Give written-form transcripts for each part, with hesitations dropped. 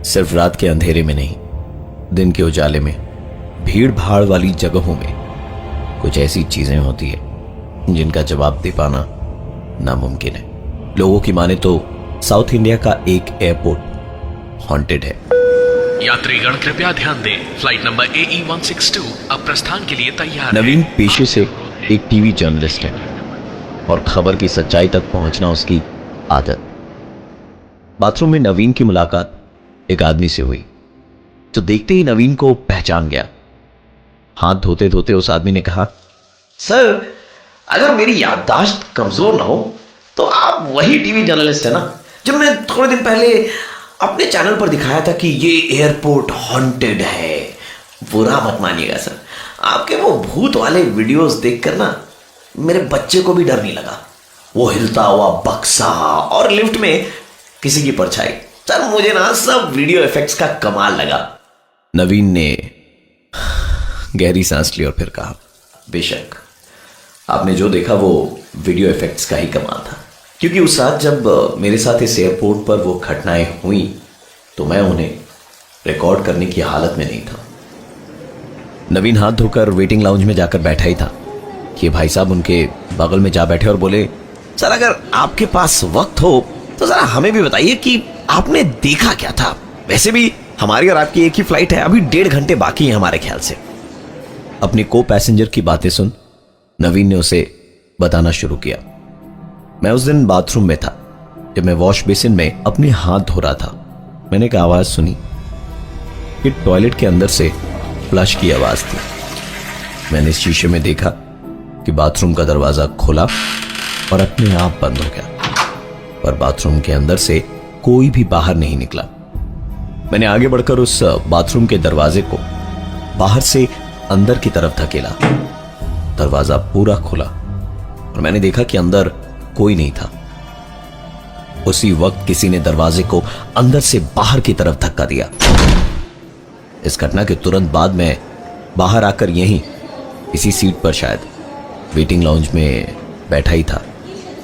सिर्फ रात के अंधेरे में नहीं, दिन के उजाले में, भीड़ भाड़ वाली जगहों में कुछ ऐसी चीजें होती है जिनका जवाब दे पाना नामुमकिन है। लोगों की माने तो साउथ इंडिया का एक एयरपोर्ट हॉन्टेड है। यात्रीगण कृपया ध्यान दें, फ्लाइट नंबर AE 162 अब प्रस्थान के लिए तैयार है। नवीन पेशे से एक टीवी जर्नलिस्ट है और खबर की सच्चाई तक पहुंचना उसकी आदत। बाथरूम में नवीन की मुलाकात एक आदमी से हुई जो देखते ही नवीन को पहचान गया। हाथ धोते धोते उस आदमी ने कहा, सर, अगर मेरी याददाश्त कमजोर ना हो तो आप वही टीवी जर्नलिस्ट है ना जो मैं थोड़े दिन पहले अपने चैनल पर दिखाया था कि ये एयरपोर्ट हॉन्टेड है। बुरा मत मानिएगा सर, आपके वो भूत वाले वीडियोस देखकर ना मेरे बच्चे को भी डर नहीं लगा। वो हिलता हुआ बक्सा और लिफ्ट में किसी की परछाई, सर मुझे ना सब वीडियो इफेक्ट्स का कमाल लगा। नवीन ने गहरी सांस ली और फिर कहा, बेशक आपने जो देखा वो वीडियो इफेक्ट्स का ही कमाल था, क्योंकि उस रात जब मेरे साथ इस एयरपोर्ट पर वो घटनाएं हुई तो मैं उन्हें रिकॉर्ड करने की हालत में नहीं था। नवीन हाथ धोकर वेटिंग लाउंज में जाकर बैठा ही था कि भाई साहब उनके बगल में जा बैठे और बोले, सर अगर आपके पास वक्त हो तो जरा हमें भी बताइए कि आपने देखा क्या था। वैसे भी हमारी और आपकी एक ही फ्लाइट है, अभी 1.5 घंटे बाकी है हमारे ख्याल से। अपनी को पैसेंजर की बातें सुन नवीन ने उसे बताना शुरू किया। मैं उस दिन बाथरूम में था जब मैं वॉश बेसिन में अपने हाथ धो रहा था। मैंने एक आवाज सुनी कि टॉयलेट के अंदर से फ्लश की आवाज थी। मैंने इस शीशे में देखा कि बाथरूम का दरवाजा खुला और अपने आप बंद हो गया, पर बाथरूम के अंदर से कोई भी बाहर नहीं निकला। मैंने आगे बढ़कर उस बाथरूम के दरवाजे को बाहर से अंदर की तरफ धकेला। दरवाजा पूरा खुला और मैंने देखा कि अंदर कोई नहीं था। उसी वक्त किसी ने दरवाजे को अंदर से बाहर की तरफ धक्का दिया। इस घटना के तुरंत बाद मैं बाहर आकर यहीं इसी सीट पर शायद वेटिंग लाउंज में बैठा ही था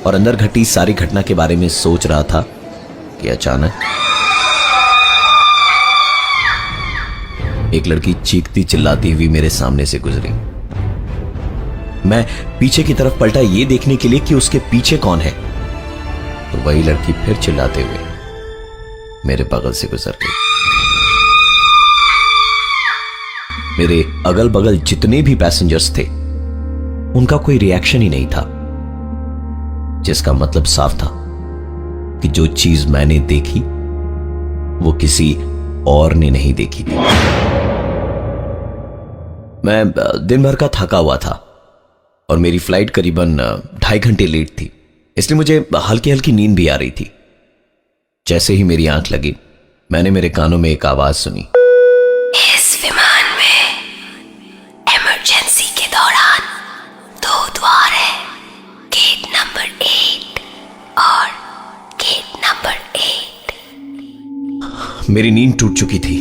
और अंदर घटी सारी घटना के बारे में सोच रहा था कि अचानक एक लड़की चीखती चिल्लाती हुई मेरे सामने से गुजरी। मैं पीछे की तरफ पलटा ये देखने के लिए कि उसके पीछे कौन है, तो वही लड़की फिर चिल्लाते हुए मेरे बगल से गुजर गई। मेरे अगल बगल जितने भी पैसेंजर्स थे उनका कोई रिएक्शन ही नहीं था, जिसका मतलब साफ था कि जो चीज मैंने देखी वो किसी और ने नहीं देखी थी। मैं दिन भर का थका हुआ था और मेरी फ्लाइट करीबन 2.5 घंटे लेट थी, इसलिए मुझे हल्की हल्की नींद भी आ रही थी। जैसे ही मेरी आंख लगी मैंने मेरे कानों में एक आवाज सुनी, इस विमान में इमरजेंसी के दौरान 2 द्वार है, गेट नंबर 8 और गेट नंबर 8। मेरी नींद टूट चुकी थी।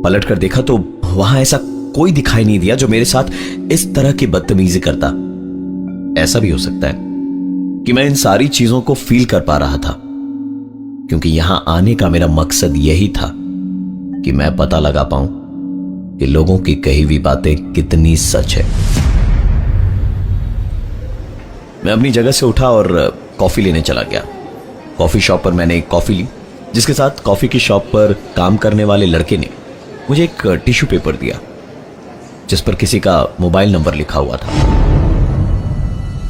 पलट कर देखा तो वहां ऐसा कोई दिखाई नहीं दिया जो मेरे साथ इस तरह की बदतमीजी करता। ऐसा भी हो सकता है कि मैं इन सारी चीजों को फील कर पा रहा था, क्योंकि यहां आने का मेरा मकसद यही था कि मैं पता लगा पाऊं कि लोगों की कही हुई बातें कितनी सच है। मैं अपनी जगह से उठा और कॉफी लेने चला गया। कॉफी शॉप पर मैंने एक कॉफी ली, जिसके साथ कॉफी की शॉप पर काम करने वाले लड़के ने मुझे एक टिश्यू पेपर दिया जिस पर किसी का मोबाइल नंबर लिखा हुआ था।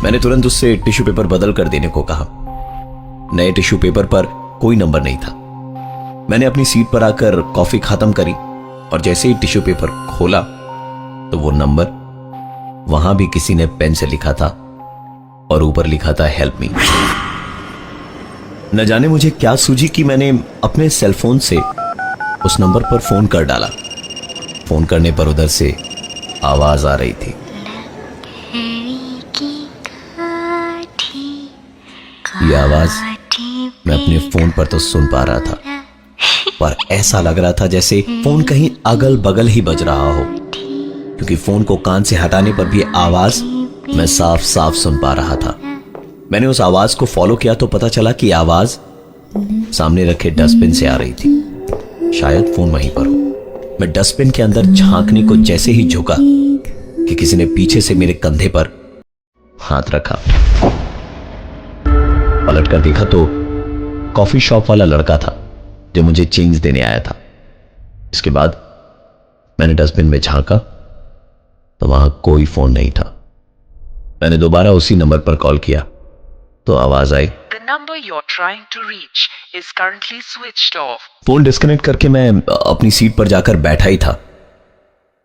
मैंने तुरंत उससे टिश्यू पेपर बदल कर देने को कहा। नए टिश्यू पेपर पर कोई नंबर नहीं था। मैंने अपनी सीट पर आकर कॉफी खत्म करी और जैसे ही टिश्यू पेपर खोला तो वो नंबर वहां भी किसी ने पेन से लिखा था और ऊपर लिखा था हेल्प मी। न जाने मुझे क्या सूझी कि मैंने अपने सेलफोन से उस नंबर पर फोन कर डाला। फोन करने पर उधर से आवाज आ रही थी, ये आवाज मैं अपने फोन पर तो सुन पा रहा था, पर ऐसा लग रहा था जैसे फोन कहीं अगल बगल ही बज रहा हो, क्योंकि फोन को कान से हटाने पर भी आवाज मैं साफ साफ सुन पा रहा था। मैंने उस आवाज को फॉलो किया तो पता चला कि आवाज सामने रखे डस्टबिन से आ रही थी। शायद फोन वहीं पर हो। मैं डस्टबिन के अंदर झांकने को जैसे ही झुका कि किसी ने पीछे से मेरे कंधे पर हाथ रखा। पलट कर देखा तो कॉफी शॉप वाला लड़का था जो मुझे चेंज देने आया था। इसके बाद मैंने डस्टबिन में झांका तो वहां कोई फोन नहीं था। मैंने दोबारा उसी नंबर पर कॉल किया तो आवाज आई, The number you're trying to reach is currently switched off. Phone disconnect करके मैं अपनी सीट पर जाकर बैठा ही था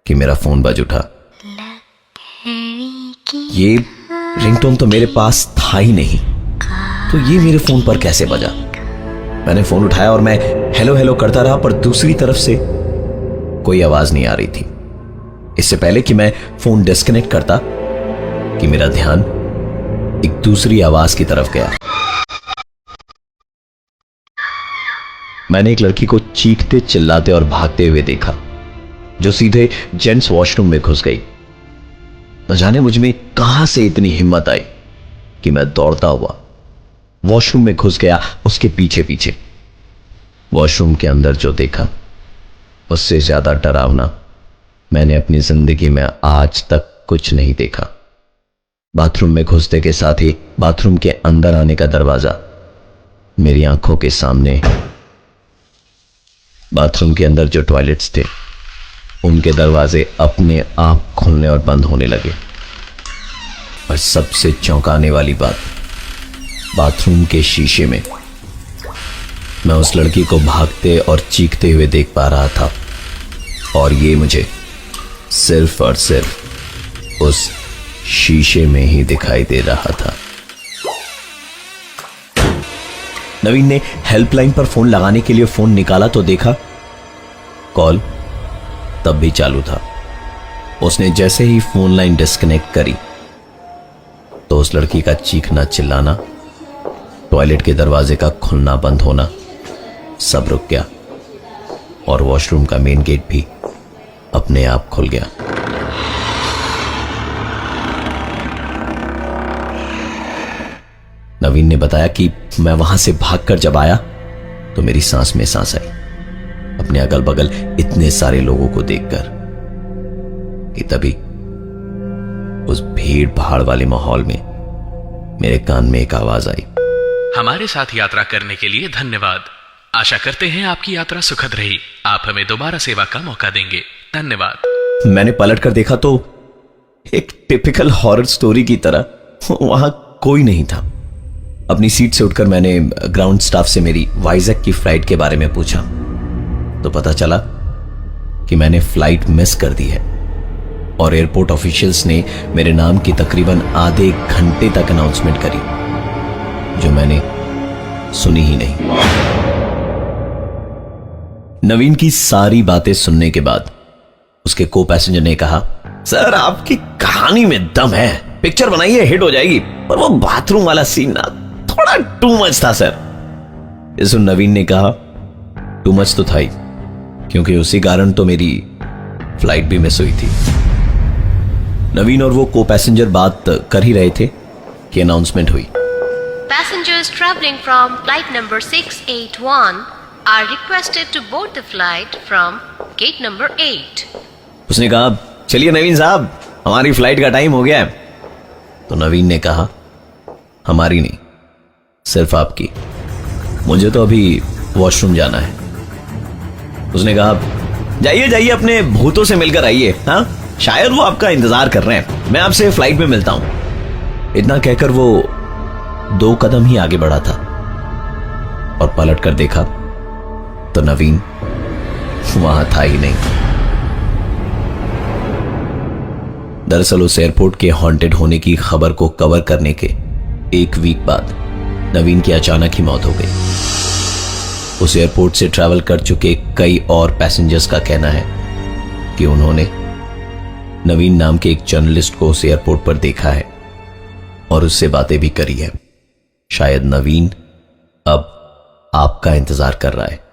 कि मेरा फोन बज उठा। ये रिंगटोन तो मेरे पास था ही नहीं, तो ये मेरे फोन पर कैसे बजा? मैंने फोन उठाया और मैं हेलो हेलो करता रहा, पर दूसरी तरफ से कोई आवाज नहीं आ रही थी। इससे पहले कि मैं फोन डिस्कनेक्ट करता कि मेरा ध्यान एक दूसरी आवाज की तरफ गया। मैंने एक लड़की को चीखते चिल्लाते और भागते हुए देखा जो सीधे जेंट्स वॉशरूम में घुस गई। न जाने मुझ में कहां से इतनी हिम्मत आई कि मैं दौड़ता हुआ वॉशरूम में घुस गया उसके पीछे पीछे। वॉशरूम के अंदर जो देखा उससे ज्यादा डरावना मैंने अपनी जिंदगी में आज तक कुछ नहीं देखा। बाथरूम में घुसते के साथ ही बाथरूम के अंदर आने का दरवाजा मेरी आंखों के सामने। बाथरूम के अंदर जो टॉयलेट्स थे उनके दरवाजे अपने आप खुलने और बंद होने लगे। और सबसे चौंकाने वाली बात, बाथरूम के शीशे में मैं उस लड़की को भागते और चीखते हुए देख पा रहा था, और ये मुझे सिर्फ और सिर्फ उस शीशे में ही दिखाई दे रहा था। नवीन ने हेल्पलाइन पर फोन लगाने के लिए फोन निकाला तो देखा कॉल तब भी चालू था। उसने जैसे ही फोन लाइन डिस्कनेक्ट करी तो उस लड़की का चीखना चिल्लाना, टॉयलेट के दरवाजे का खुलना बंद होना सब रुक गया, और वॉशरूम का मेन गेट भी अपने आप खुल गया। नवीन ने बताया कि मैं वहां से भागकर जब आया तो मेरी सांस में सांस आई, अपने अगल बगल इतने सारे लोगों को देखकर, कि तभी उस भीड़ भाड़ वाले माहौल में मेरे कान में एक आवाज आई, हमारे साथ यात्रा करने के लिए धन्यवाद। आशा करते हैं आपकी यात्रा सुखद रही। आप हमें दोबारा सेवा का मौका देंगे। धन्यवाद। मैंने पलट कर देखा तो एक टिपिकल हॉरर स्टोरी की तरह वहां कोई नहीं था। अपनी सीट से उठकर मैंने ग्राउंड स्टाफ से मेरी वाइजैक की फ्लाइट के बारे में पूछा तो पता चला कि मैंने फ्लाइट मिस कर दी है, और एयरपोर्ट ऑफिशियल्स ने मेरे नाम की तकरीबन आधे घंटे तक अनाउंसमेंट करी जो मैंने सुनी ही नहीं। नवीन की सारी बातें सुनने के बाद उसके को पैसेंजर ने कहा, सर आपकी कहानी में दम है, पिक्चर बनाइए, हिट हो जाएगी, पर वो बाथरूम वाला सीन ना थोड़ा टू मच था सर। इस नवीन ने कहा, टू मच तो था ही, क्योंकि उसी कारण तो मेरी फ्लाइट भी मिस हुई थी। नवीन और वो को पैसेंजर बात कर ही रहे थे कि अनाउंसमेंट हुई, Passengers traveling from flight number 681 are requested to board the flight from gate number 8. उसने कहा, चलिए नवीन साहब, हमारी फ्लाइट का टाइम हो गया है। तो नवीन ने कहा, हमारी नहीं, सिर्फ आपकी, मुझे तो अभी वॉशरूम जाना है। उसने कहा, जाइए जाइए, अपने भूतों से मिलकर आइए, हाँ, शायद वो आपका इंतजार कर रहे हैं, मैं आपसे फ्लाइट में मिलता हूं। इतना कहकर वो 2 कदम ही आगे बढ़ा था, और पलट कर देखा तो नवीन वहां था ही नहीं। दरअसल उस एयरपोर्ट के हॉन्टेड होने की खबर को कवर करने के 1 वीक बाद नवीन की अचानक ही मौत हो गई। उस एयरपोर्ट से ट्रैवल कर चुके कई और पैसेंजर्स का कहना है कि उन्होंने नवीन नाम के एक जर्नलिस्ट को उस एयरपोर्ट पर देखा है और उससे बातें भी करी है। शायद नवीन अब आपका इंतजार कर रहा है।